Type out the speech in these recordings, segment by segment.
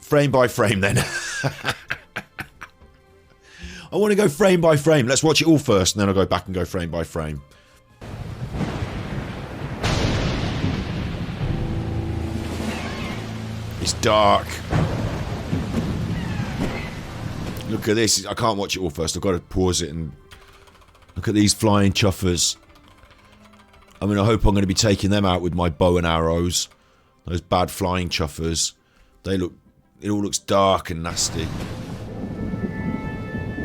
frame by frame then. I want to go frame by frame. Let's watch it all first, and then I'll go back and go frame by frame. It's dark. Look at this. I can't watch it all first. I've got to pause it and look at these flying chuffers. I mean, I hope I'm going to be taking them out with my bow and arrows. Those bad flying chuffers. It all looks dark and nasty.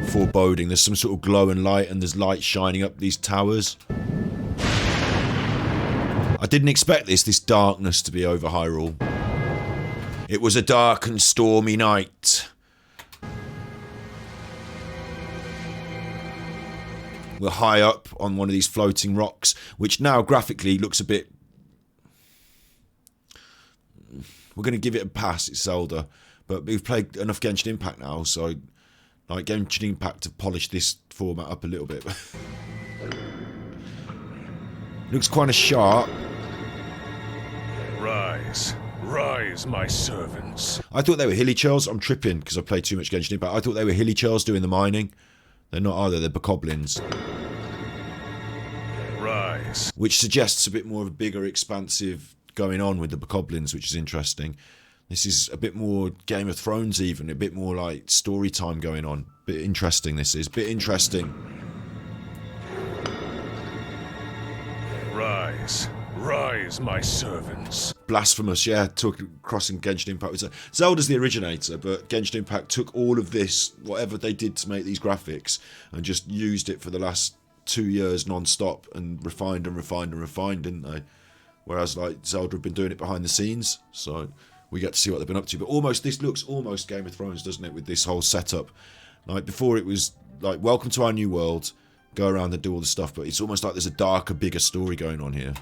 Foreboding. There's some sort of glow and light, and there's light shining up these towers. I didn't expect this darkness to be over Hyrule. It was a dark and stormy night. We're high up on one of these floating rocks, which now graphically looks a bit... We're going to give it a pass, it's Zelda. But we've played enough Genshin Impact now, so... Like, Genshin Impact to polish this format up a little bit. Looks kind of sharp. Rise. Rise, my servants. I thought they were hilly churls. I'm tripping because I played too much Genshin Impact. I thought they were hilly churls doing the mining. They're not either. They're bokoblins. Rise. Which suggests a bit more of a bigger, expansive going on with the bokoblins, which is interesting. This is a bit more Game of Thrones even. A bit more like story time going on. Bit interesting this is. Bit interesting. Rise. Rise, my servants. Blasphemous, yeah, took crossing Genshin Impact. Zelda's the originator, but Genshin Impact took all of this, whatever they did to make these graphics, and just used it for the last 2 years non-stop, and refined and refined and refined, didn't they? Whereas, like, Zelda have been doing it behind the scenes, so we get to see what they've been up to. But this looks almost Game of Thrones, doesn't it, with this whole setup. Like, before it was, like, welcome to our new world, go around and do all the stuff, but it's almost like there's a darker, bigger story going on here.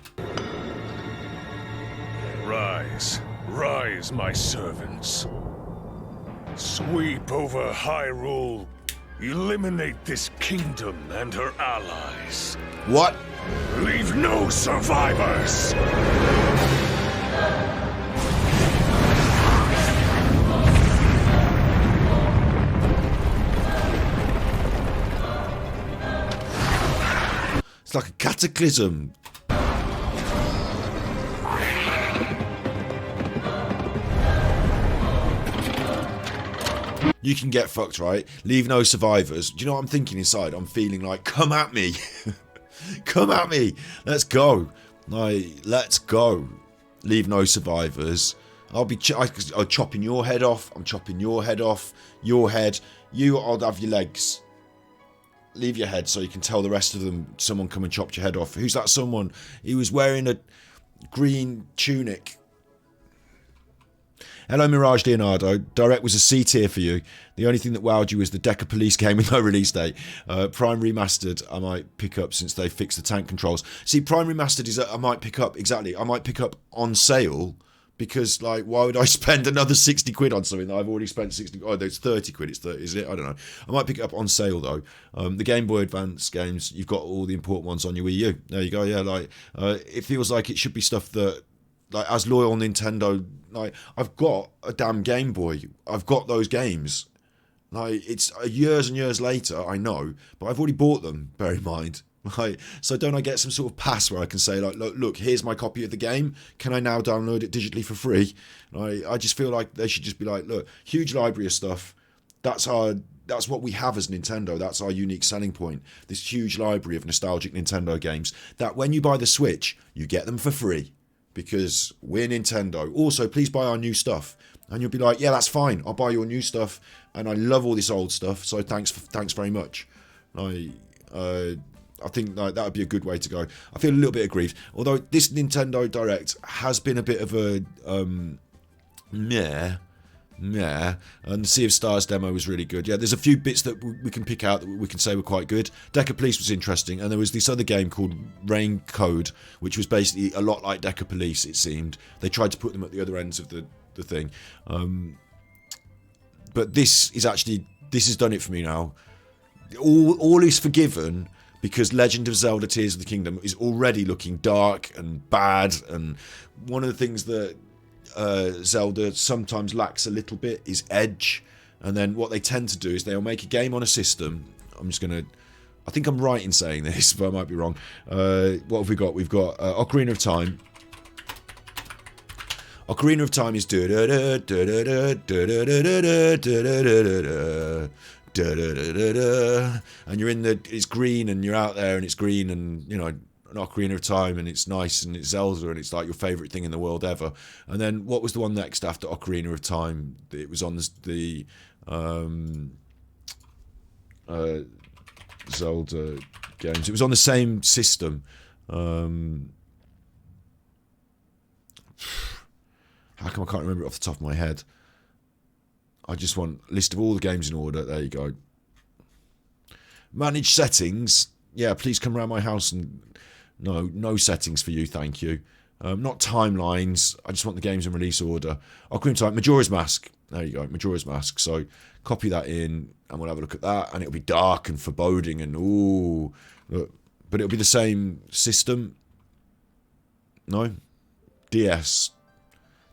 Rise, rise, my servants. Sweep over Hyrule. Eliminate this kingdom and her allies. What? Leave no survivors. It's like a cataclysm. You can get fucked, right? Leave no survivors. Do you know what I'm thinking inside? I'm feeling like, come at me. Come at me. Let's go. Like, let's go. Leave no survivors. I'm chopping your head off. I'm chopping your head off. Your head. I'll have your legs. Leave your head so you can tell the rest of them someone come and chopped your head off. Who's that someone? He was wearing a green tunic. Hello, Mirage Leonardo. Direct was a C tier for you. The only thing that wowed you was the Deca Police game with no release date. Prime Remastered, I might pick up since they fixed the tank controls. See, Prime Remastered is I might pick up, exactly. I might pick up on sale because, like, why would I spend another 60 quid on something that I've already spent 60? Oh, it's 30 quid. It's 30, isn't it? I don't know. I might pick it up on sale though. The Game Boy Advance games, you've got all the important ones on your Wii U. There you go. Yeah, like it feels like it should be stuff that, like, as loyal Nintendo, like, I've got a damn Game Boy. I've got those games. Like, it's years and years later, I know, but I've already bought them, bear in mind. Like, so don't I get some sort of pass where I can say, like, look, here's my copy of the game. Can I now download it digitally for free? I just feel like they should just be like, look, huge library of stuff. That's what we have as Nintendo. That's our unique selling point. This huge library of nostalgic Nintendo games that when you buy the Switch, you get them for free. Because we're Nintendo. Also, please buy our new stuff. And you'll be like, yeah, that's fine. I'll buy your new stuff. And I love all this old stuff. So thanks very much. I think that would be a good way to go. I feel a little bit aggrieved. Although this Nintendo Direct has been a bit of a meh. And the Sea of Stars demo was really good. Yeah, there's a few bits that we can pick out that we can say were quite good. Deca Police was interesting, and there was this other game called Rain Code, which was basically a lot like Deca Police, it seemed. They tried to put them at the other ends of the thing. But this has done it for me now. All is forgiven because Legend of Zelda Tears of the Kingdom is already looking dark and bad, and one of the things that Zelda sometimes lacks a little bit is edge. And then what they tend to do is they'll make a game on a system. I'm just going to... I think I'm right in saying this, but I might be wrong. What have we got? We've got Ocarina of Time. Ocarina of Time is... and you're in the... It's green and you're out there and it's green and, you know, an Ocarina of Time and it's nice and it's Zelda and it's like your favourite thing in the world ever. And then what was the one next after Ocarina of Time? It was on the Zelda games. It was on the same system. How come I can't remember it off the top of my head? I just want a list of all the games in order. There you go. Manage settings. Yeah, please come around my house and... No settings for you, thank you. Not timelines. I just want the games in release order. Ocarina of Time. Majora's Mask. There you go, Majora's Mask. So copy that in and we'll have a look at that. And it'll be dark and foreboding and ooh. But it'll be the same system. No? DS.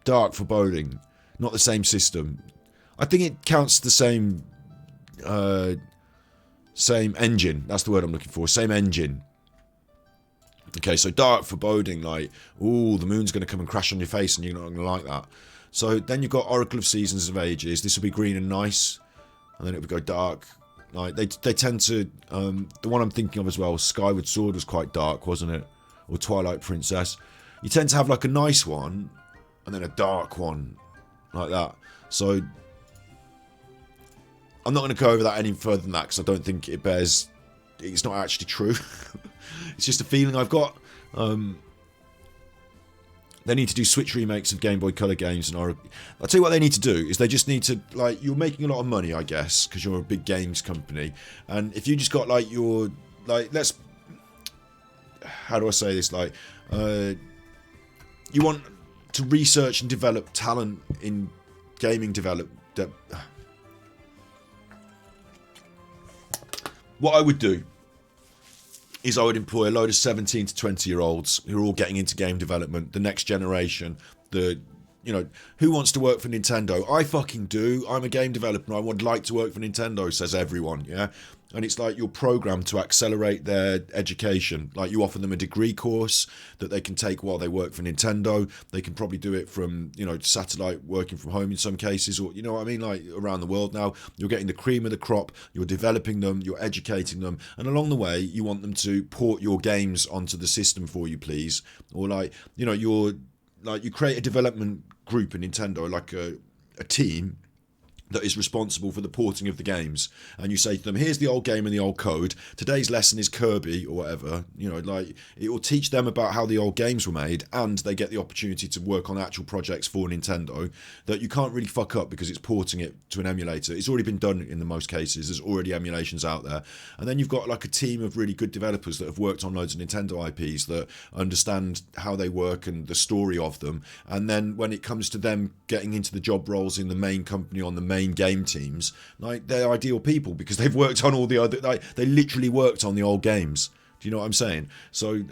Dark, foreboding. Not the same system. I think it counts the same... same engine. That's the word I'm looking for. Same engine. Okay, so dark, foreboding, like, ooh, the moon's going to come and crash on your face and you're not going to like that. So then you've got Oracle of Seasons of Ages. This will be green and nice. And then it will go dark. Like, they tend to... the one I'm thinking of as well, Skyward Sword was quite dark, wasn't it? Or Twilight Princess. You tend to have, like, a nice one and then a dark one. Like that. So... I'm not going to go over that any further than that because I don't think it bears... It's not actually true. It's just a feeling I've got. They need to do Switch remakes of Game Boy Color games. And I'll tell you what they need to do is they just need to, like, you're making a lot of money, I guess, because you're a big games company. And if you just got, like, your, like, let's, how do I say this? Like, you want to research and develop talent in gaming development. What I would do is I would employ a load of 17 to 20 year olds who are all getting into game development, the next generation, the, you know, who wants to work for Nintendo? I fucking do. I'm a game developer and I would like to work for Nintendo, says everyone, yeah? And it's like you're programmed to accelerate their education. Like you offer them a degree course that they can take while they work for Nintendo. They can probably do it from, you know, satellite, working from home in some cases, or, you know what I mean? Like around the world now, you're getting the cream of the crop, you're developing them, you're educating them. And along the way, you want them to port your games onto the system for you, please. Or like, you know, you create a development group in Nintendo, like a team that is responsible for the porting of the games, and you say to them, here's the old game and the old code, today's lesson is Kirby or whatever, you know, like it will teach them about how the old games were made, and they get the opportunity to work on actual projects for Nintendo that you can't really fuck up because it's porting it to an emulator. It's already been done in the most cases, there's already emulations out there. And then you've got like a team of really good developers that have worked on loads of Nintendo IPs that understand how they work and the story of them, and then when it comes to them getting into the job roles in the main company on the main game teams, like they're ideal people because they've worked on all the other, like they literally worked on the old games. Do you know what I'm saying? So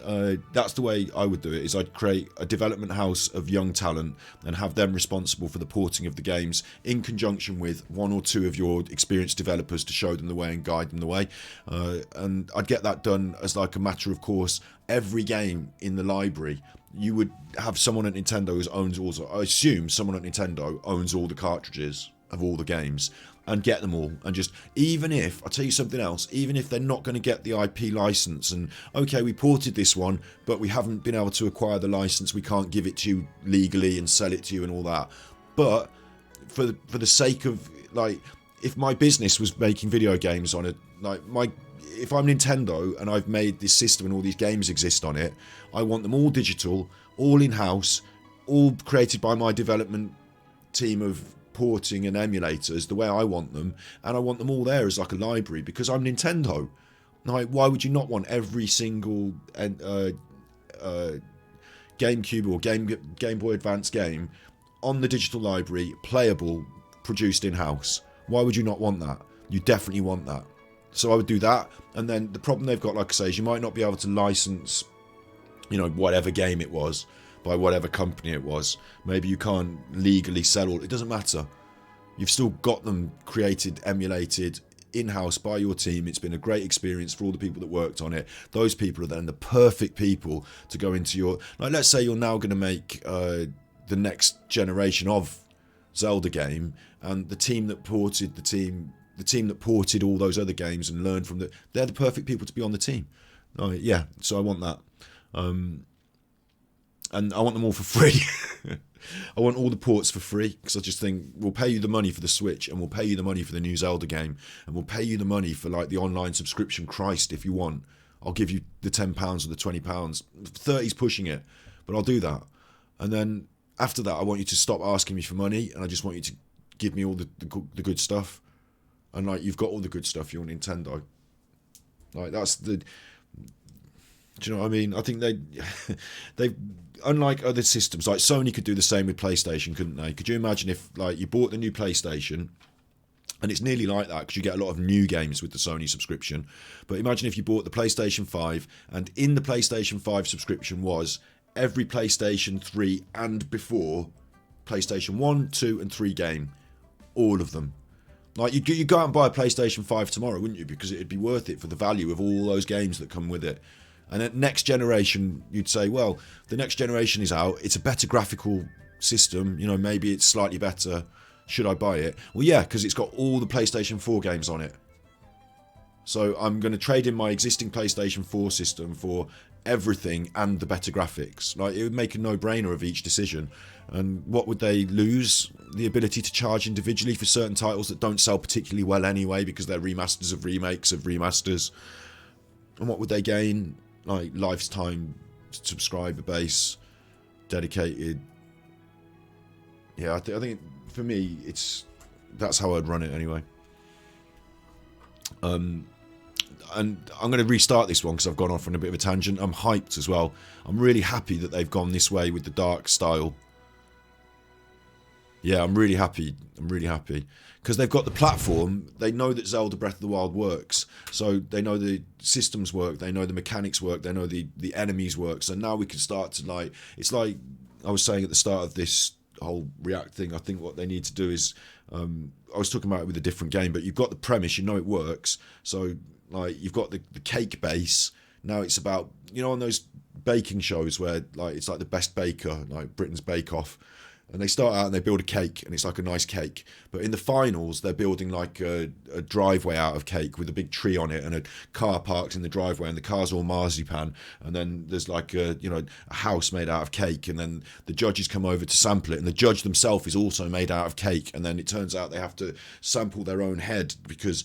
that's the way I would do it, is I'd create a development house of young talent and have them responsible for the porting of the games in conjunction with one or two of your experienced developers to show them the way and guide them the way. And I'd get that done as like a matter of course. Every game in the library, you would have someone at Nintendo who owns also, I assume someone at Nintendo owns all the cartridges of all the games, and get them all. And just, even if, I'll tell you something else, even if they're not going to get the IP license, and okay, we ported this one, but we haven't been able to acquire the license, we can't give it to you legally and sell it to you and all that, but for the sake of, like, if my business was making video games on it, like if I'm Nintendo and I've made this system and all these games exist on it, I want them all digital, all in-house, all created by my development team of porting and emulators the way I want them, and I want them all there as like a library because I'm Nintendo. Like, why would you not want every single GameCube or Game Boy Advance game on the digital library, playable, produced in-house? Why would you not want that? You definitely want that. So I would do that, and then the problem they've got, like I say, is you might not be able to license, you know, whatever game it was, by whatever company it was. Maybe you can't legally sell all. It doesn't matter. You've still got them created, emulated, in-house by your team. It's been a great experience for all the people that worked on it. Those people are then the perfect people to go into your... Like, let's say you're now going to make the next generation of Zelda game, and the team that ported the team that ported all those other games and learned from they're the perfect people to be on the team. Yeah, so I want that. And I want them all for free. I want all the ports for free, because I just think we'll pay you the money for the Switch, and we'll pay you the money for the new Zelda game, and we'll pay you the money for like the online subscription. Christ, if you want, I'll give you the £10 or the £20. 30's pushing it, but I'll do that. And then after that, I want you to stop asking me for money, and I just want you to give me all the good stuff. And like, you've got all the good stuff, your Nintendo. Like, that's the... Do you know what I mean? I think they unlike other systems, like Sony could do the same with PlayStation, couldn't they? Could you imagine if like you bought the new PlayStation, and it's nearly like that because you get a lot of new games with the Sony subscription, but imagine if you bought the PlayStation 5, and in the PlayStation 5 subscription was every PlayStation 3 and before PlayStation 1, 2 and 3 game, all of them. Like, you go out and buy a PlayStation 5 tomorrow, wouldn't you? Because it'd be worth it for the value of all those games that come with it. And at next generation, you'd say, well, the next generation is out. It's a better graphical system. You know, maybe it's slightly better. Should I buy it? Well, yeah, because it's got all the PlayStation 4 games on it. So I'm going to trade in my existing PlayStation 4 system for everything and the better graphics. Like, it would make a no-brainer of each decision. And what would they lose? The ability to charge individually for certain titles that don't sell particularly well anyway, because they're remasters of remakes of remasters. And what would they gain? Like, lifetime subscriber base, dedicated. Yeah, I think for me, that's how I'd run it anyway. And I'm going to restart this one because I've gone off on a bit of a tangent. I'm hyped as well. I'm really happy that they've gone this way with the dark style. Yeah, I'm really happy. I'm really happy. Because they've got the platform. They know that Zelda Breath of the Wild works. So they know the systems work. They know the mechanics work. They know the enemies work. So now we can start to, like... It's like I was saying at the start of this whole React thing. I think what they need to do is... I was talking about it with a different game, but you've got the premise. You know it works. So, like, you've got the cake base. Now it's about... You know, on those baking shows where, like, it's like the best baker, like Britain's Bake Off... And they start out and they build a cake, and it's like a nice cake. But in the finals, they're building like a driveway out of cake with a big tree on it, and a car parked in the driveway, and the car's all marzipan. And then there's like a house made out of cake, and then the judges come over to sample it, and the judge themselves is also made out of cake. And then it turns out they have to sample their own head, because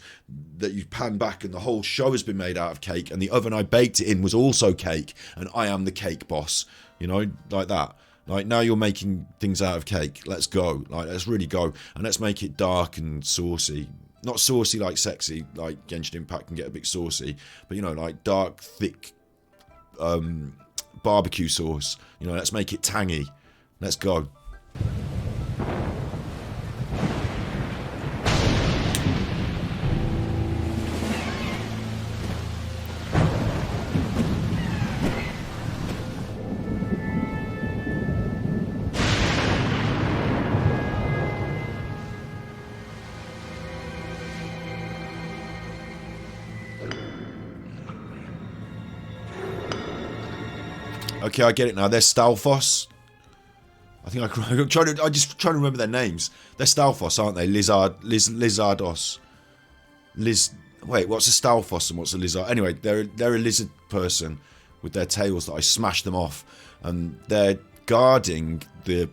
that you pan back and the whole show has been made out of cake, and the oven I baked it in was also cake, and I am the cake boss. You know, like that. Like, now you're making things out of cake. Let's go. Like, let's really go. And let's make it dark and saucy. Not saucy like sexy, like Genshin Impact can get a bit saucy. But, you know, like dark, thick barbecue sauce. You know, let's make it tangy. Let's go. Okay, I get it now. They're Stalfos. I think I'm just trying to remember their names. They're Stalfos, aren't they? Lizardos. Wait, what's a Stalfos and what's a lizard? Anyway, they're a lizard person with their tails that I smashed them off, and they're guarding they're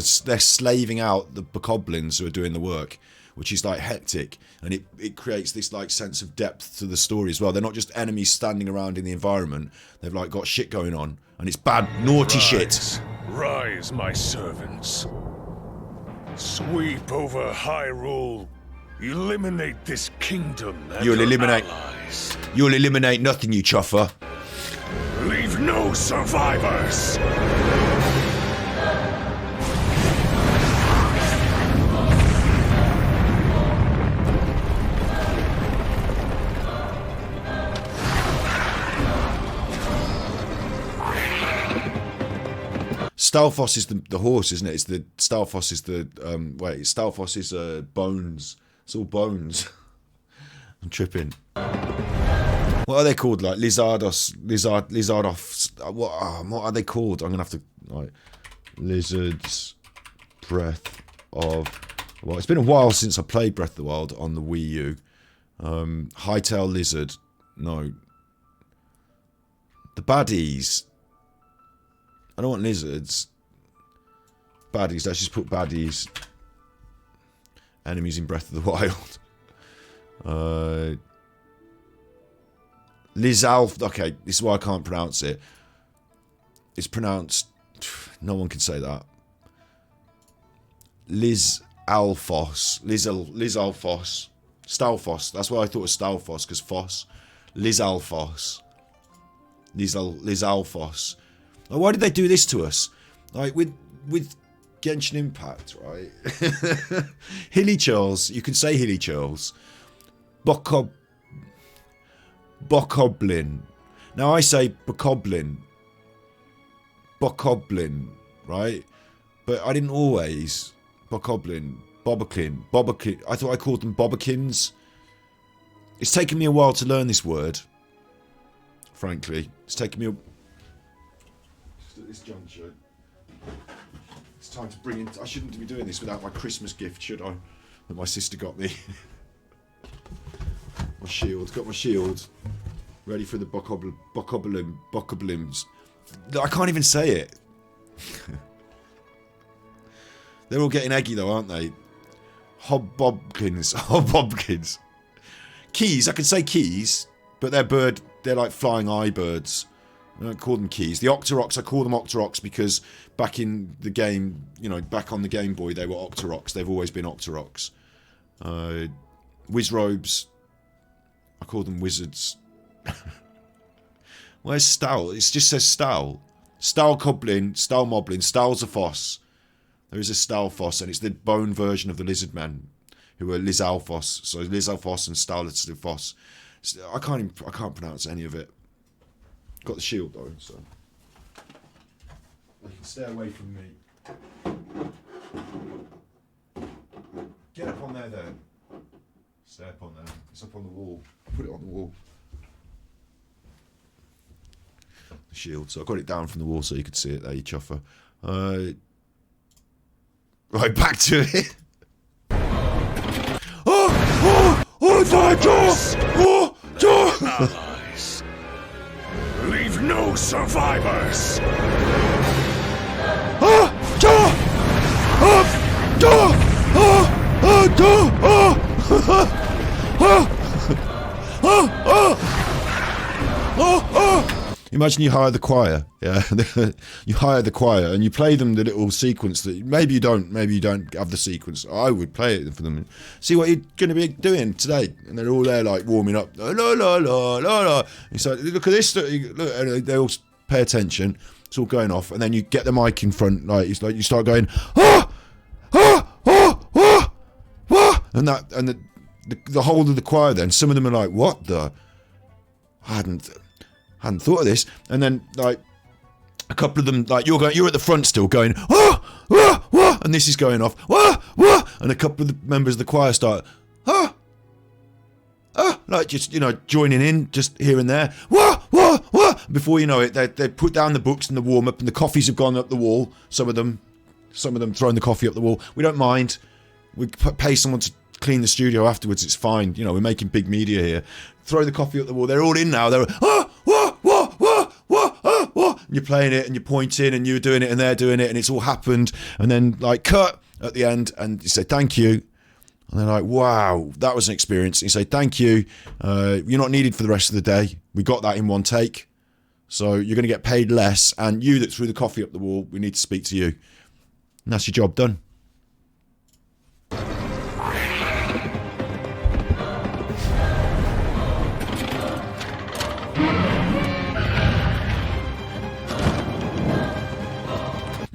slaving out the bokoblins who are doing the work, which is like hectic, and it creates this like sense of depth to the story as well. They're not just enemies standing around in the environment. They've like got shit going on, and it's bad, naughty shit. Rise, my servants. Sweep over Hyrule. Eliminate this kingdom and You'll eliminate allies. You'll eliminate nothing, you chuffer. Leave no survivors. Stalfos is the horse, isn't it? It's the Stalfos is the Stalfos is bones. It's all bones. I'm tripping. What are they called? Like Lizardos. What are they called? I'm gonna have to Lizard's Breath of. Well, it's been a while since I played Breath of the Wild on the Wii U. Hightail Lizard. No. The baddies. I don't want lizards. Baddies. Let's just put baddies. Enemies in Breath of the Wild. Lizalf. Okay, this is why I can't pronounce it. It's pronounced. No one can say that. Lizalfos. Lizalfos. Stalfos. That's why I thought it was Stalfos, because Foss. Lizalfos. Lizalfos. Like, why did they do this to us? Like with Genshin Impact, right? Hilly Churls. You can say Hilly Churls. Bokoblin. Now I say Bokoblin. Bokoblin, right? But I didn't always. Bokoblin. Bobakin. I thought I called them Bobakins. It's taken me a while to learn this word. Frankly. It's taken me just at this juncture. It's time to bring in... I shouldn't be doing this without my Christmas gift, should I? That my sister got me. My shield. Got my shield. Ready for the Bokoblims. I can't even say it. They're all getting eggy though, aren't they? Hobbobkins. Keys, I can say keys, but they're like flying eye birds. I don't call them keys. The Octoroks, I call them Octoroks because back in the game, back on the Game Boy, they were Octoroks. They've always been Octoroks. Wizrobes, I call them wizards. Where's Stal? It just says Stal. Stalkoblin, Stalmoblin, Stalzaphos. There is a Stalfos, and it's the bone version of the lizard men, who are Lizalfos. So Lizalfos and Stalzaphos. I can't pronounce any of it. Got the shield though, so you can stay away from me. Get up on there then. Stay up on there. It's up on the wall. Put it on the wall. The shield. So I got it down from the wall so you could see it there, you chuffer. Right, back to it. Allies. Leave no survivors. Imagine you hire the choir, yeah. You hire the choir and you play them the little sequence that maybe you don't have the sequence. I would play it for them. See what you're going to be doing today, and they're all there like warming up. La la la la la. It's like, look at this. Look, and they all pay attention. It's all going off, and then you get the mic in front. Like it's like you start going and the whole of the choir. Then some of them are like, what the? I hadn't thought of this. And then like a couple of them, like you're at the front still going and this is going off and a couple of the members of the choir start like just joining in just here and there before you know it they put down the books and the warm up and the coffees have gone up the wall. Some of them throwing the coffee up the wall. We don't mind. We pay someone to clean the studio afterwards. It's fine. We're making big media here. Throw the coffee up the wall. They're all in now. They're and you're playing it and you're pointing and you're doing it and they're doing it and it's all happened, and then like cut at the end and you say thank you, and they're like, wow, that was an experience. And you say thank you, you're not needed for the rest of the day, we got that in one take, so you're going to get paid less, and you that threw the coffee up the wall, we need to speak to you, and that's your job done.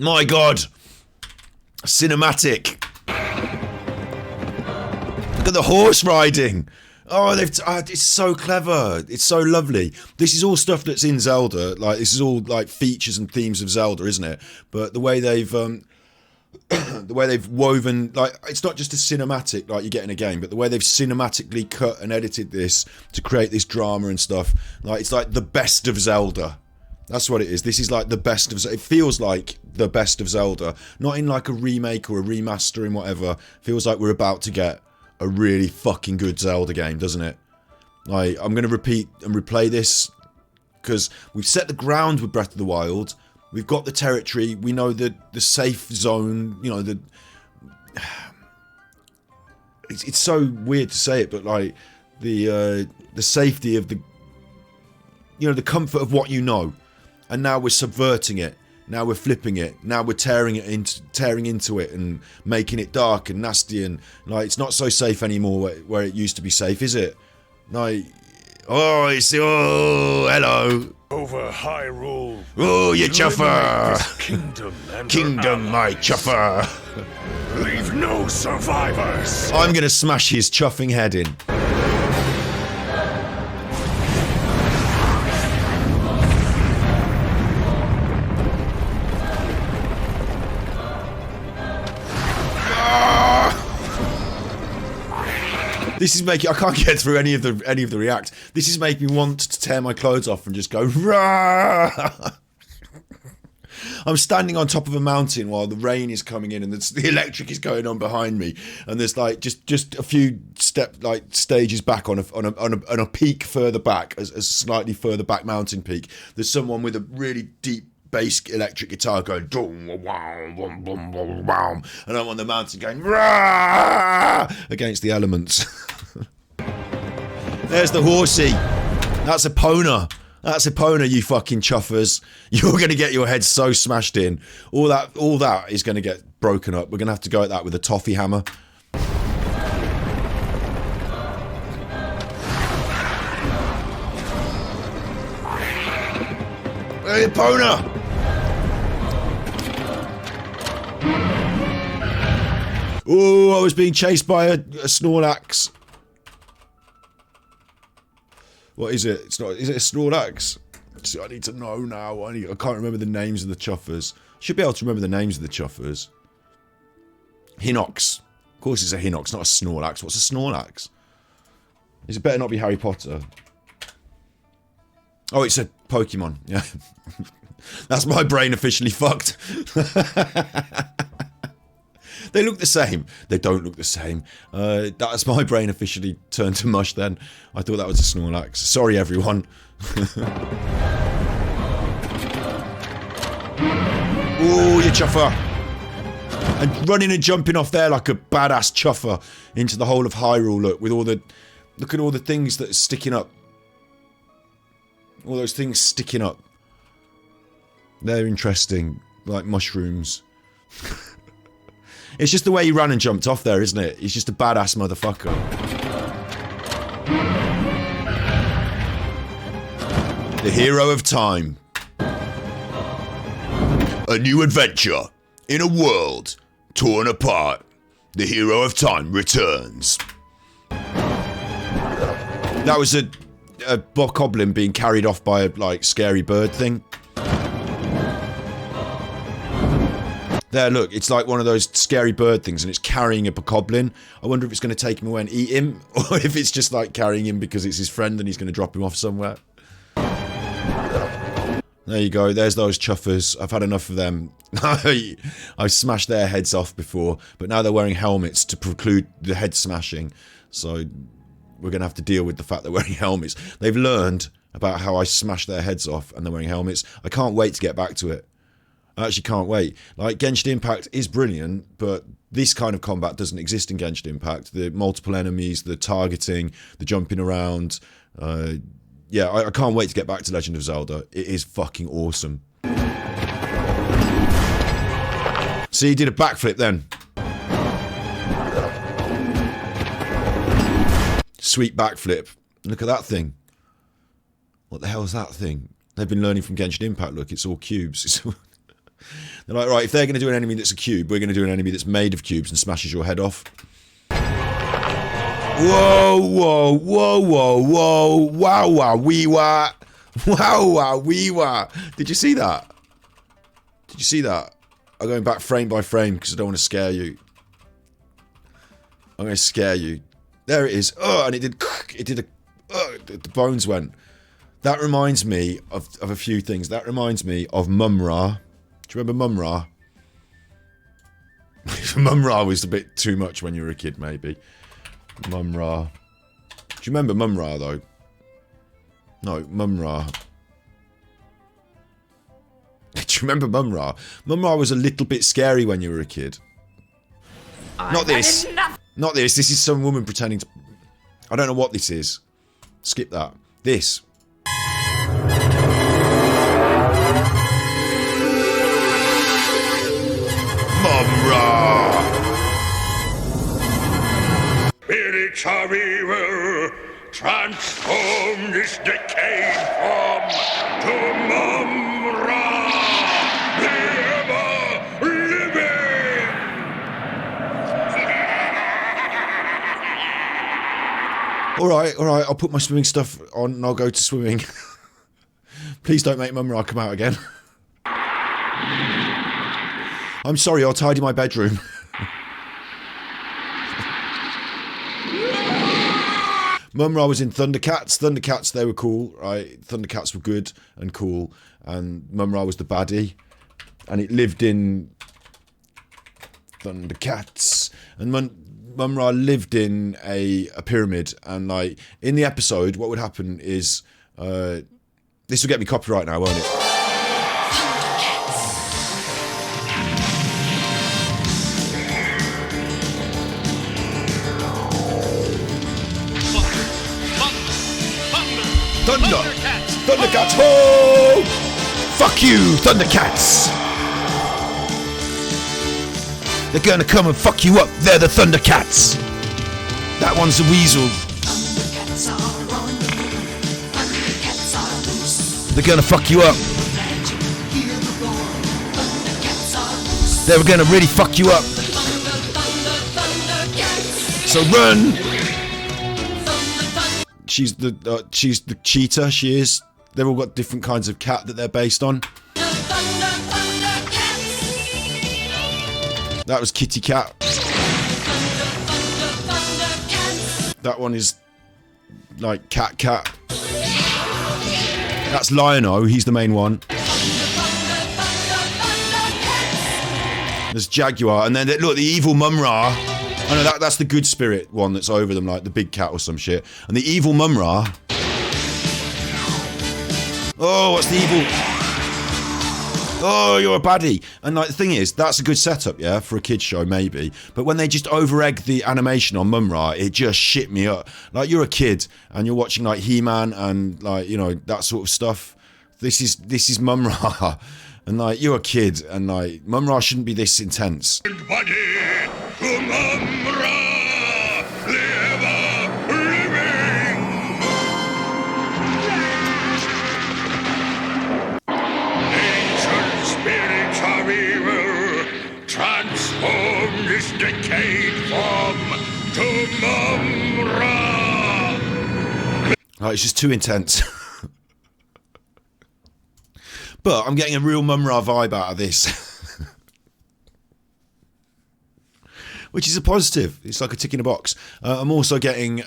My God, cinematic. Look at the horse riding. Oh, it's so clever. It's so lovely. This is all stuff that's in Zelda. Like, this is all like features and themes of Zelda, isn't it? But the way they've the way they've woven, like, it's not just a cinematic like you get in a game, but the way they've cinematically cut and edited this to create this drama and stuff. Like, it's like the best of Zelda. That's what it is. This is like the best of Zelda. It feels like the best of Zelda. Not in like a remake or a remastering, whatever. Feels like we're about to get a really fucking good Zelda game, doesn't it? Like, I'm going to repeat and replay this because we've set the ground with Breath of the Wild. We've got the territory. We know the safe zone. You know, it's so weird to say it, but like the safety of the, you know, the comfort of what you know. And now we're subverting it. Now we're flipping it. Now we're tearing into it and making it dark and nasty, and like, it's not so safe anymore where it used to be safe, is it? Like, oh hello. Over Hyrule. Oh, you chuffer. Kingdom, my chuffer. Leave no survivors. I'm gonna smash his chuffing head in. This is making, I can't get through any of the react. This is making me want to tear my clothes off and just go rah! I'm standing on top of a mountain while the rain is coming in and the electric is going on behind me, and there's like just a few stages back on a peak further back, a slightly further back mountain peak. There's someone with a really deep bass electric guitar going doom, wow, boom, boom, boom, boom, and I'm on the mountain going rah! Against the elements. There's the horsey. That's a Epona. That's a Epona, you fucking chuffers. You're gonna get your head so smashed in. All that is gonna get broken up. We're gonna have to go at that with a toffee hammer. Hey, Epona! Oh, I was being chased by a Snorlax. What is it? It's not. Is it a Snorlax? See, I need to know now. I can't remember the names of the chuffers. Should be able to remember the names of the chuffers. Hinox. Of course, it's a Hinox, not a Snorlax. What's a Snorlax? Is it better not be Harry Potter? Oh, it's a Pokemon. Yeah. That's my brain officially fucked. They look the same. They don't look the same. That's my brain officially turned to mush then. I thought that was a Snorlax. Sorry, everyone. Ooh, you chuffer. And running and jumping off there like a badass chuffer into the whole of Hyrule, look, with all the... Look at all the things that are sticking up. All those things sticking up. They're interesting. Like mushrooms. It's just the way he ran and jumped off there, isn't it? He's just a badass motherfucker. The hero of time. A new adventure in a world torn apart. The hero of time returns. That was a bokoblin being carried off by a like scary bird thing. There, look, it's like one of those scary bird things, and it's carrying a bokoblin. I wonder if it's going to take him away and eat him, or if it's just like carrying him because it's his friend and he's going to drop him off somewhere. There you go, there's those chuffers. I've had enough of them. I smashed their heads off before, but now they're wearing helmets to preclude the head smashing. So we're going to have to deal with the fact they're wearing helmets. They've learned about how I smashed their heads off and they're wearing helmets. I can't wait to get back to it. I actually can't wait. Like, Genshin Impact is brilliant, but this kind of combat doesn't exist in Genshin Impact. The multiple enemies, the targeting, the jumping around. Yeah, I can't wait to get back to Legend of Zelda. It is fucking awesome. See, he did a backflip then. Sweet backflip. Look at that thing. What the hell is that thing? They've been learning from Genshin Impact. Look, it's all cubes. They're like, right, if they're going to do an enemy that's a cube, we're going to do an enemy that's made of cubes and smashes your head off. Whoa, whoa, whoa, whoa, whoa. Wow, wow, wee, wah. Wow, wow, wee, wah. Did you see that? Did you see that? I'm going back frame by frame because I don't want to scare you. I'm going to scare you. There it is. Oh, and it did the bones went. That reminds me of a few things. That reminds me of Mum-Ra. Do you remember Mum-Ra? Mum-Ra was a bit too much when you were a kid, maybe. Mum-Ra. Do you remember Mum-Ra, though? No, Mum-Ra. Do you remember Mum-Ra? Mum-Ra was a little bit scary when you were a kid. Not this. Not this. This is some woman pretending to... I don't know what this is. Skip that. This. Mum-Ra! Spirits of evil, transform this decayed form to Mum-Ra, the ever-living! Alright, I'll put my swimming stuff on and I'll go to swimming. Please don't make Mum-Ra come out again. I'm sorry, I'll tidy my bedroom. Mum-Ra was in Thundercats. Thundercats, they were cool, right? Thundercats were good and cool. And Mum-Ra was the baddie. And it lived in Thundercats. And Mum-Ra lived in a pyramid. And, like, in the episode, what would happen is... this will get me copyright now, won't it? Thundercats! Thundercats! Ho! Fuck you, Thundercats! They're gonna come and fuck you up. They're the Thundercats. That one's a weasel. Thundercats are on the move. Thundercats are loose. They're gonna fuck you up. Magic, hear the roar. Thundercats are loose. They're gonna really fuck you up. Thundercats. So run! She's the cheetah. She is. They've all got different kinds of cat that they're based on. That was Kitty Cat. That one is like Cat. That's Lion-O. He's the main one. There's Jaguar, and then look, the evil Mum-Ra. Oh no, that's the good spirit one that's over them, like the big cat or some shit. And the evil Mum-Ra. Oh, what's the evil? Oh, you're a baddie. And like the thing is, that's a good setup, yeah, for a kids show maybe. But when they just over-egg the animation on Mum-Ra, it just shit me up. Like you're a kid and you're watching like He-Man and like, you know, that sort of stuff. This is Mum-Ra. And like you're a kid and like Mum-Ra shouldn't be this intense. Body to Mum-Ra, the ever-living! Ancient spirits of evil, transform this decayed form to Mum-Ra! Oh, it's just too intense. But I'm getting a real Mum-Ra vibe out of this. Which is a positive. It's like a tick in a box. I'm also getting...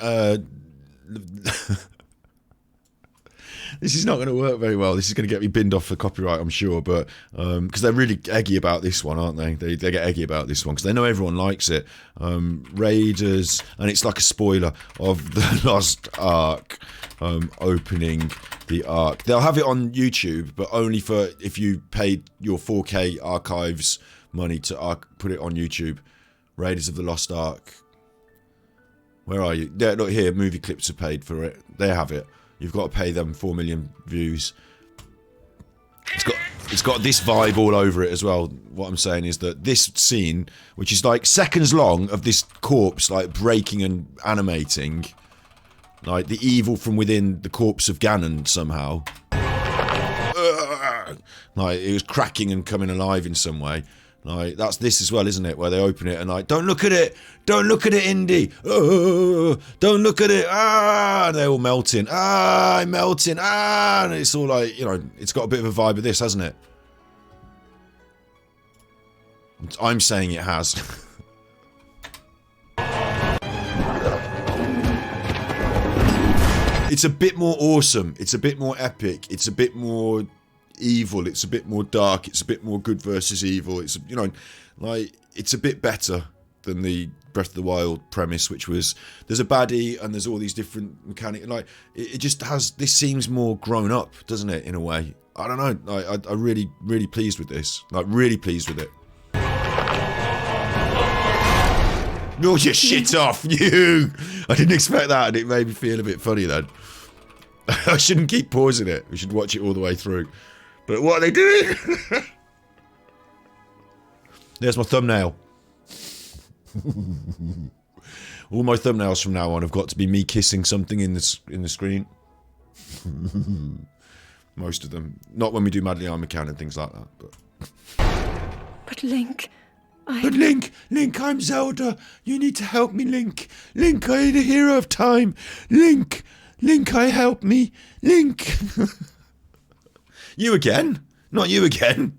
This is not going to work very well. This is going to get me binned off for copyright, I'm sure. But because they're really eggy about this one, aren't they? They get eggy about this one because they know everyone likes it. Raiders, and it's like a spoiler of the Lost Ark opening the Ark. They'll have it on YouTube, but only for if you paid your 4K archives money to put it on YouTube. Raiders of the Lost Ark. Where are you? There, look here. Movie clips are paid for it. They have it. You've got to pay them 4 million views. It's got this vibe all over it as well. What I'm saying is that this scene, which is like seconds long, of this corpse like breaking and animating, like the evil from within the corpse of Ganon somehow. Like it was cracking and coming alive in some way. Like, that's this as well, isn't it? Where they open it and like, don't look at it, Indy. Oh, don't look at it. Ah, and they're all melting. Ah, I'm melting. Ah, and it's all like, you know, it's got a bit of a vibe of this, hasn't it? I'm saying it has. It's a bit more awesome. It's a bit more epic. It's a bit more evil. It's a bit more dark. It's a bit more good versus evil. It's, you know, like, it's a bit better than the Breath of the Wild premise, which was there's a baddie and there's all these different mechanics. Like, it just has, this seems more grown up, doesn't it, in a way? I don't know. I'm really, really pleased with this. Like, really pleased with it. No, you shit off, you! I didn't expect that, and it made me feel a bit funny then. I shouldn't keep pausing it. We should watch it all the way through. But what are they doing? There's my thumbnail. All my thumbnails from now on have got to be me kissing something in the screen. Most of them. Not when we do Madly I'm Account and things like that. But Link... But Link, I'm Zelda. You need to help me, Link. Link, I ain't a hero of time. Link, I help me. Link. You again? Not you again.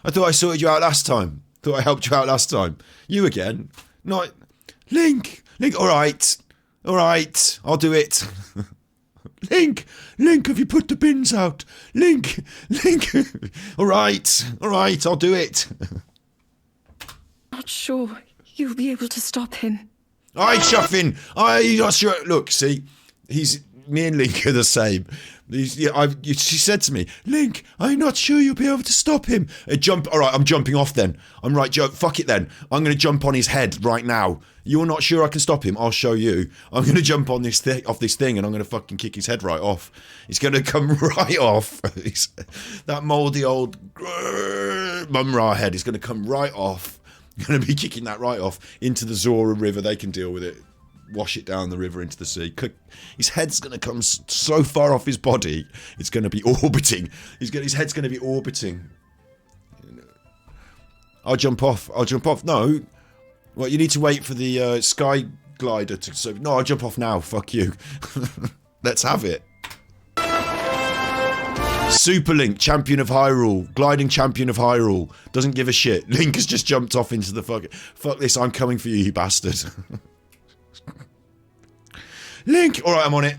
I thought I sorted you out last time. Thought I helped you out last time. You again? Not Link. All right. I'll do it. Link, have you put the bins out? Link. All right. I'll do it. Not sure you'll be able to stop him. Aye, Chuffin. I'm not sure. Look, see, me and Link are the same. She said to me, Link, I'm not sure you'll be able to stop him. All right, I'm jumping off then. I'm right, fuck it then. I'm going to jump on his head right now. You're not sure I can stop him? I'll show you. I'm going to jump on this thing and I'm going to fucking kick his head right off. He's going to come right off. That mouldy old Mumra head is going to come right off. I'm going to be kicking that right off into the Zora River. They can deal with it. Wash it down the river into the sea. His head's going to come so far off his body, it's going to be orbiting. His head's going to be orbiting. I'll jump off. No. Well, you need to wait for the sky glider to... So, no, I'll jump off now. Fuck you. Let's have it. Super Link, champion of Hyrule, gliding champion of Hyrule, doesn't give a shit. Link has just jumped off into the fuck this, I'm coming for you, you bastard. Link, alright, I'm on it.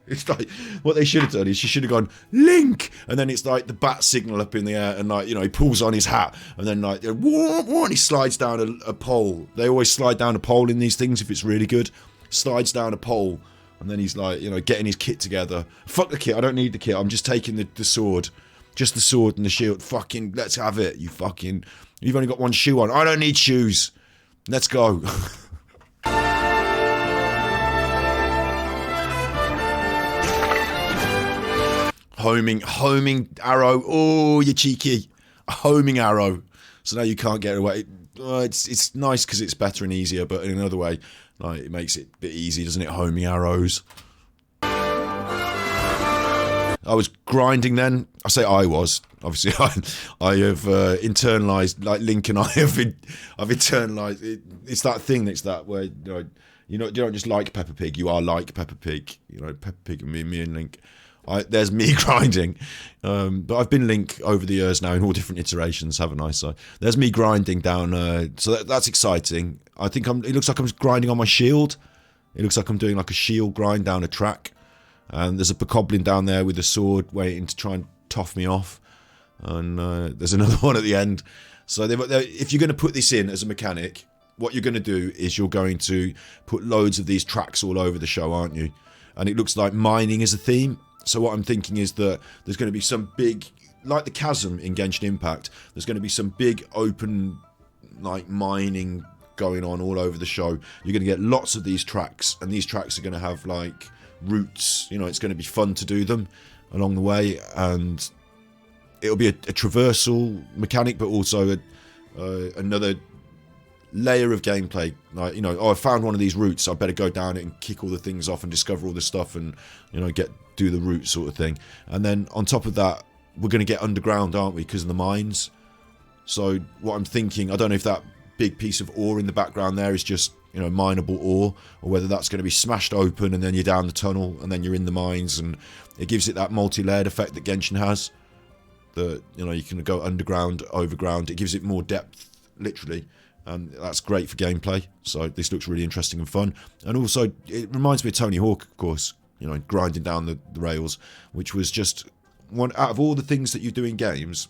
It's like, what they should have done is she should have gone, Link, and then it's like the bat signal up in the air, and like, you know, he pulls on his hat, and then like, and he slides down a pole. They always slide down a pole in these things if it's really good. Slides down a pole. And then he's like, you know, getting his kit together. Fuck the kit, I don't need the kit. I'm just taking the sword. Just the sword and the shield. Fucking, let's have it. You've only got one shoe on. I don't need shoes. Let's go. Homing arrow. Oh, you cheeky. A homing arrow. So now you can't get away. It's nice because it's better and easier, but in another way, like, it makes it a bit easy, doesn't it? Homing arrows. I was grinding then. I say I was. Obviously, I have internalized, like Link and I've internalized. It's that thing that's that where you don't just like Peppa Pig. You are like Peppa Pig. You know, Peppa Pig and me and Link. There's me grinding, but I've been Link over the years now in all different iterations, haven't I? So there's me grinding down. So that's exciting. I think it looks like I'm grinding on my shield. It looks like I'm doing like a shield grind down a track. And there's a bokoblin down there with a sword waiting to try and toff me off. And there's another one at the end. So if you're going to put this in as a mechanic, what you're going to do is you're going to put loads of these tracks all over the show, aren't you? And it looks like mining is a theme. So what I'm thinking is that there's going to be some big, like the chasm in Genshin Impact, there's going to be some big open, like, mining going on all over the show. You're going to get lots of these tracks, and these tracks are going to have, like, routes. You know, it's going to be fun to do them along the way, and it'll be a traversal mechanic, but also another layer of gameplay. Like, you know, I found one of these routes, I better go down it and kick all the things off and discover all this stuff and, you know, do the route sort of thing. And then on top of that, we're going to get underground, aren't we, because of the mines. So what I'm thinking, I don't know if that big piece of ore in the background there is just, mineable ore, or whether that's going to be smashed open and then you're down the tunnel and then you're in the mines, and it gives it that multi-layered effect that Genshin has. That, you can go underground, overground. It gives it more depth, literally. And that's great for gameplay. So this looks really interesting and fun. And also, it reminds me of Tony Hawk, of course. Grinding down the rails, which was just one out of all the things that you do in games,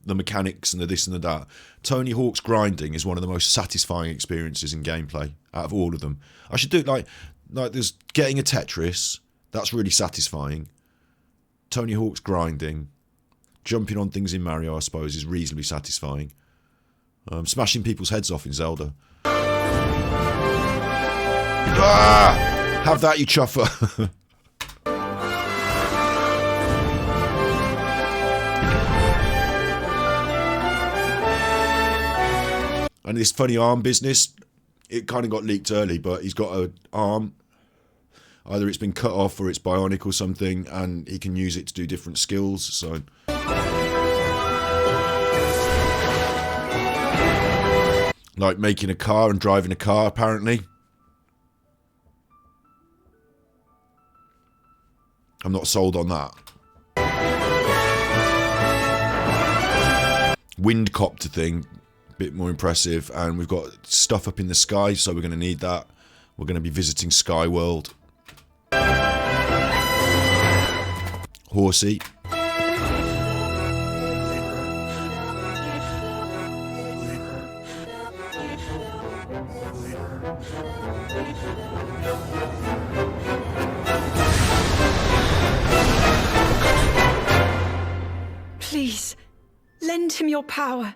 the mechanics and the this and the that. Tony Hawk's grinding is one of the most satisfying experiences in gameplay out of all of them. I should do it like there's getting a Tetris. That's really satisfying. Tony Hawk's grinding. Jumping on things in Mario, I suppose, is reasonably satisfying. Smashing people's heads off in Zelda. Ah! Have that, you chuffer. And this funny arm business, it kind of got leaked early, but he's got an arm. Either it's been cut off or it's bionic or something, and he can use it to do different skills, so... Like making a car and driving a car, apparently. I'm not sold on that. Windcopter thing, a bit more impressive. And we've got stuff up in the sky, so we're going to need that. We're going to be visiting Sky World. Horsey. Please, lend him your power.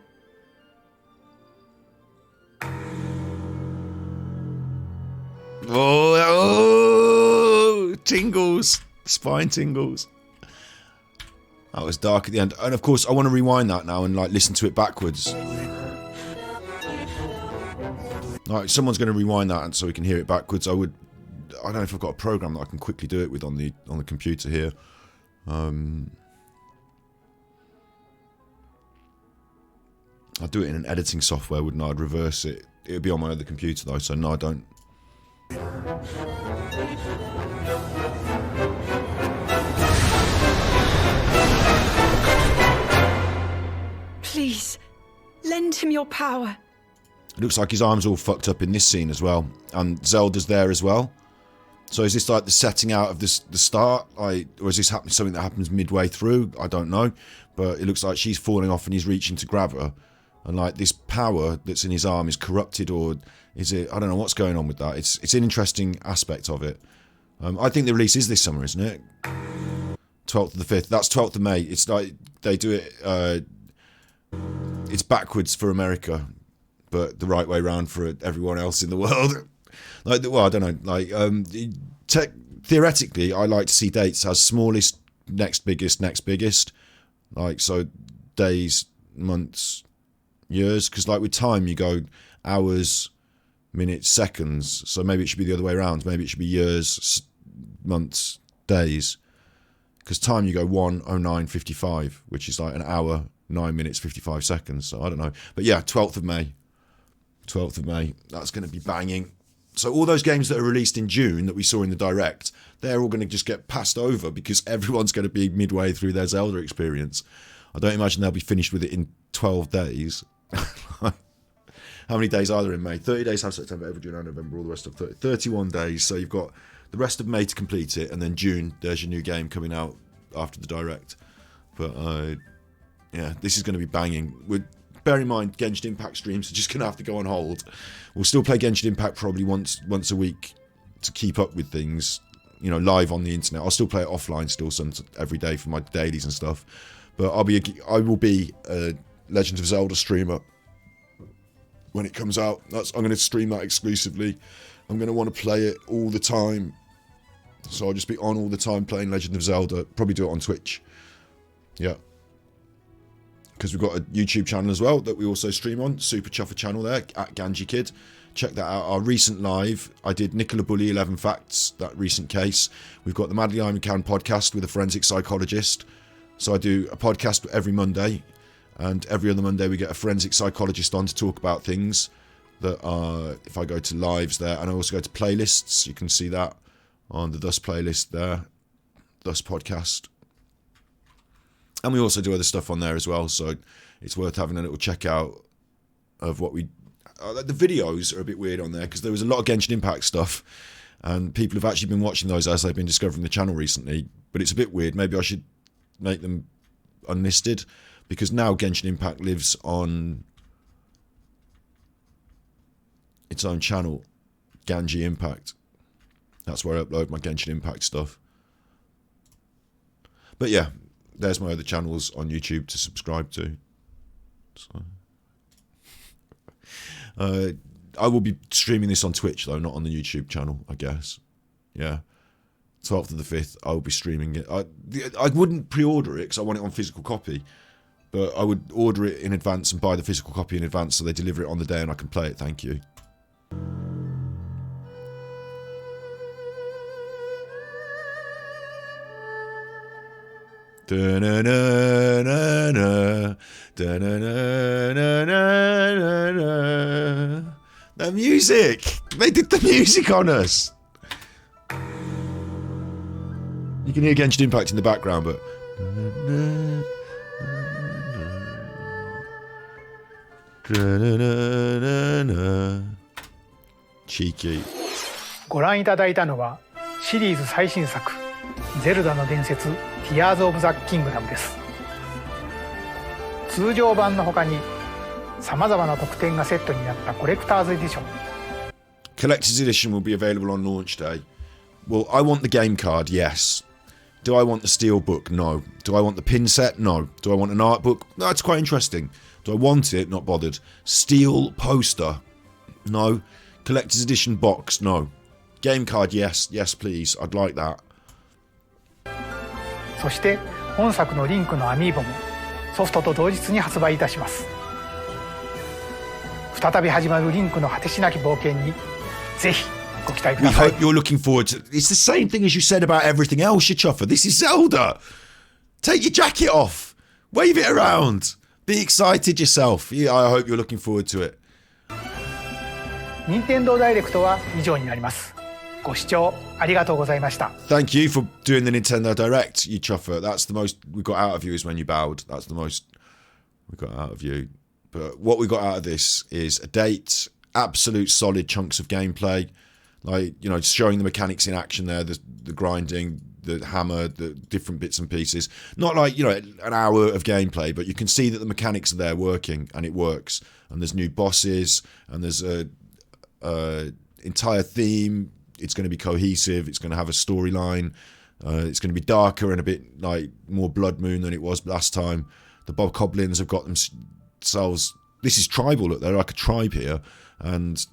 Oh, tingles. Spine tingles. That was dark at the end. And of course, I want to rewind that now and listen to it backwards. Someone's going to rewind that and so we can hear it backwards. I don't know if I've got a program that I can quickly do it with on the computer here. I'd do it in an editing software, wouldn't I? I'd reverse it. It would be on my other computer though, so no, I don't. Please, lend him your power. It looks like his arm's all fucked up in this scene as well. And Zelda's there as well. So is this like the setting out of the start? Or is this something that happens midway through? I don't know. But it looks like she's falling off and he's reaching to grab her. And this power that's in his arm is corrupted, or is it? I don't know what's going on with that. It's an interesting aspect of it. I think the release is this summer, isn't it? 12th of the 5th. That's 12th of May. It's like they do it. It's backwards for America, but the right way round for everyone else in the world. I don't know. Theoretically, I like to see dates as smallest, next biggest, next biggest. So days, months, years, because with time you go hours, minutes, seconds, so maybe it should be the other way around. Maybe it should be years, months, days, because time you go 1:09:55, which is an hour, 9 minutes, 55 seconds. So I don't know, but yeah, 12th of May, that's going to be banging. So all those games that are released in June that we saw in the Direct, they're all going to just get passed over because everyone's going to be midway through their Zelda experience. I don't imagine they'll be finished with it in 12 days. How many days are there in May? 30 days have September, April, June, November, all the rest of 31 days. So you've got the rest of May to complete it, and then June, there's your new game coming out after the Direct. But yeah, this is going to be banging. Bear in mind, Genshin Impact streams are just going to have to go on hold. We'll still play Genshin Impact probably once a week to keep up with things, live on the internet. I'll still play it offline every day for my dailies and stuff. But I will be a Legend of Zelda streamer when it comes out. I'm going to stream that exclusively. I'm going to want to play it all the time. So I'll just be on all the time playing Legend of Zelda. Probably do it on Twitch. Yeah. Because we've got a YouTube channel as well that we also stream on. Super Chuffer channel there, at Ganji Kid. Check that out. Our recent live, I did Nicola Bully 11 Facts, that recent case. We've got the Madly I Can podcast with a forensic psychologist. So I do a podcast every Monday. And every other Monday we get a forensic psychologist on to talk about things that are, if I go to lives there, and I also go to playlists. You can see that on the Thus playlist there, Thus podcast. And we also do other stuff on there as well, so it's worth having a little check out of what we... the videos are a bit weird on there, because there was a lot of Genshin Impact stuff, and people have actually been watching those as they've been discovering the channel recently, but it's a bit weird. Maybe I should make them unlisted, because now Genshin Impact lives on its own channel, Ganji Impact. That's where I upload my Genshin Impact stuff. But yeah, there's my other channels on YouTube to subscribe to. So, I will be streaming this on Twitch though, not on the YouTube channel, I guess. Yeah. 12th of the 5th, I will be streaming it. I wouldn't pre-order it because I want it on physical copy. But I would order it in advance and buy the physical copy in advance so they deliver it on the day and I can play it. Thank you. The music! They did the music on us! You can hear Genshin Impact in the background, but... Cheeky. ご覧いただいたのはシリーズ最新作「ゼルダの伝説 Tears of the Kingdom」です。通常版の他にさまざまな特典がセットになったコレクターズエディション。 Collector's edition will be available on launch day. Well, I want the game card, yes. Do I want the steel book? No. Do I want the pin set? No. Do I want an art book? No, it's quite interesting. Do I want it? Not bothered. Steel poster? No. Collector's edition box? No. Game card? Yes. Yes, please. I'd like that. そして本作のリンクのアミーボもソフトと同日に発売いたします。再び始まるリンクの果てしなき冒険にぜひご期待く We ださい。 hope you're looking forward to... It's the same thing as you said about everything else, you chuffer. This is Zelda. Take your jacket off. Wave it around. Be excited yourself. Yeah, I hope you're looking forward to it. 任天堂ダイレクトは以上になります。ご視聴ありがとうございました。 Thank you for doing the Nintendo Direct, you chuffer. That's the most we got out of you is when you bowed. That's the most we got out of you. But what we got out of this is a date, absolute solid chunks of gameplay. Like, you know, just showing the mechanics in action there, the grinding, the hammer, the different bits and pieces. Not like, you know, an hour of gameplay, but you can see that the mechanics are there working and it works. And there's new bosses and there's a entire theme. It's going to be cohesive. It's going to have a storyline. It's going to be darker and a bit like more Blood Moon than it was last time. The Bokoblins have got themselves... This is tribal, look, they're like a tribe here. And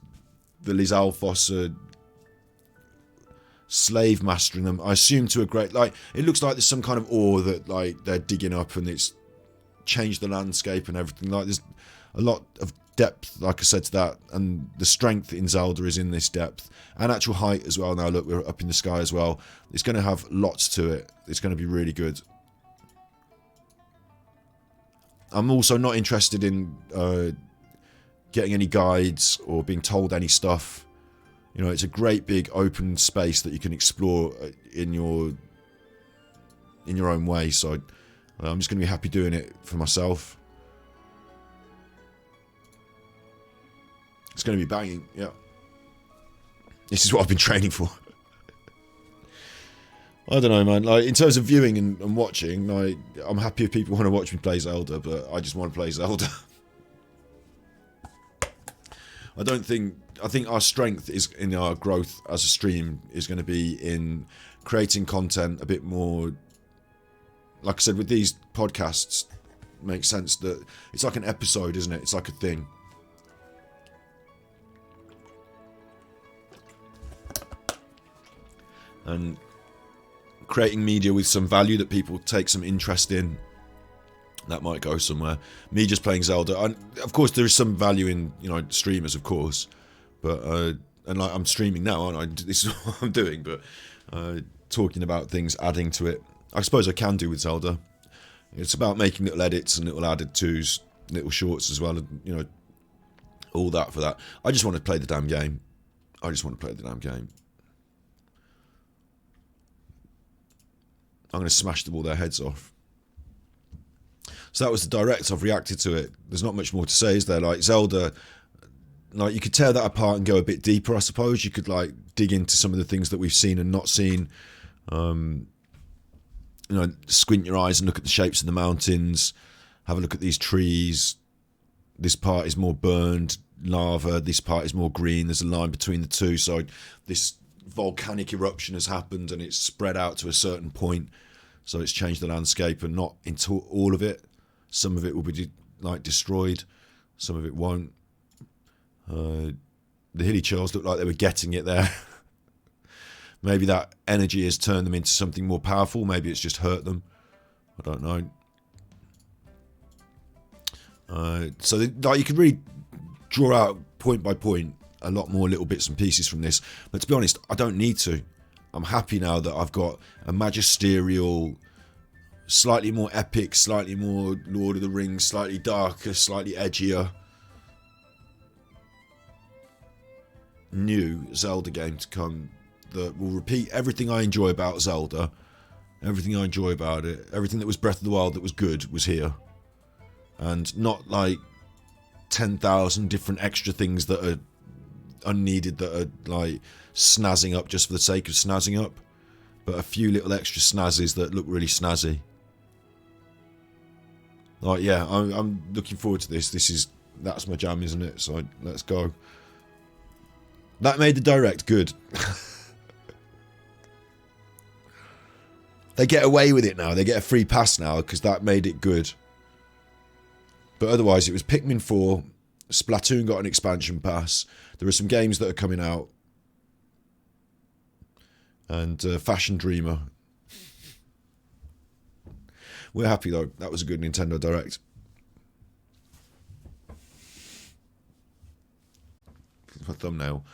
the Lizalfos are slave mastering them, I assume, to a great... Like, it looks like there's some kind of ore that like they're digging up and it's changed the landscape and everything. Like, there's a lot of depth, like I said, to that, and the strength in Zelda is in this depth and actual height as well. Now look, we're up in the sky as well. It's going to have lots to it. It's going to be really good. I'm also not interested in getting any guides or being told any stuff. You know, it's a great big open space that you can explore in your own way. So I'm just going to be happy doing it for myself. It's going to be banging, yeah. This is what I've been training for. I don't know, man. Like, in terms of viewing and watching, like, I'm happy if people want to watch me play Zelda, but I just want to play Zelda. I think our strength is in our growth as a stream is going to be in creating content a bit more, like I said, with these podcasts, makes sense that it's like an episode, isn't it? It's like a thing. And creating media with some value that people take some interest in, that might go somewhere. Me just playing Zelda, and of course there is some value in, you know, streamers, of course, but and like I'm streaming now, aren't I? This is what I'm doing, but talking about things, adding to it. I suppose I can do with Zelda. It's about making little edits and little added tos, little shorts as well, you know, all that for that. I just want to play the damn game. I just want to play the damn game. I'm going to smash all their heads off. So that was the direct. I've reacted to it. There's not much more to say, is there? Like Zelda, like you could tear that apart and go a bit deeper, I suppose. You could like dig into some of the things that we've seen and not seen. You know, squint your eyes and look at the shapes of the mountains. Have a look at these trees. This part is more burned lava. This part is more green. There's a line between the two. So this volcanic eruption has happened and it's spread out to a certain point. So it's changed the landscape and not into all of it. Some of it will be like destroyed. Some of it won't. The hilly churls look like they were getting it there. Maybe that energy has turned them into something more powerful. Maybe it's just hurt them. I don't know. So like you can really draw out point by point a lot more little bits and pieces from this. But to be honest, I don't need to. I'm happy now that I've got a magisterial, slightly more epic, slightly more Lord of the Rings, slightly darker, slightly edgier, new Zelda game to come that will repeat everything I enjoy about Zelda. Everything I enjoy about it, everything that was Breath of the Wild that was good was here. And not like 10,000 different extra things that are unneeded, that are like snazzing up just for the sake of snazzing up, but a few little extra snazzes that look really snazzy. Like, yeah, I'm looking forward to this. That's my jam, isn't it? So let's go. That made the direct good. They get away with it now. They get a free pass now because that made it good. But otherwise, it was Pikmin 4. Splatoon got an expansion pass. There are some games that are coming out. And Fashion Dreamer. We're happy, though. That was a good Nintendo Direct. My thumbnail.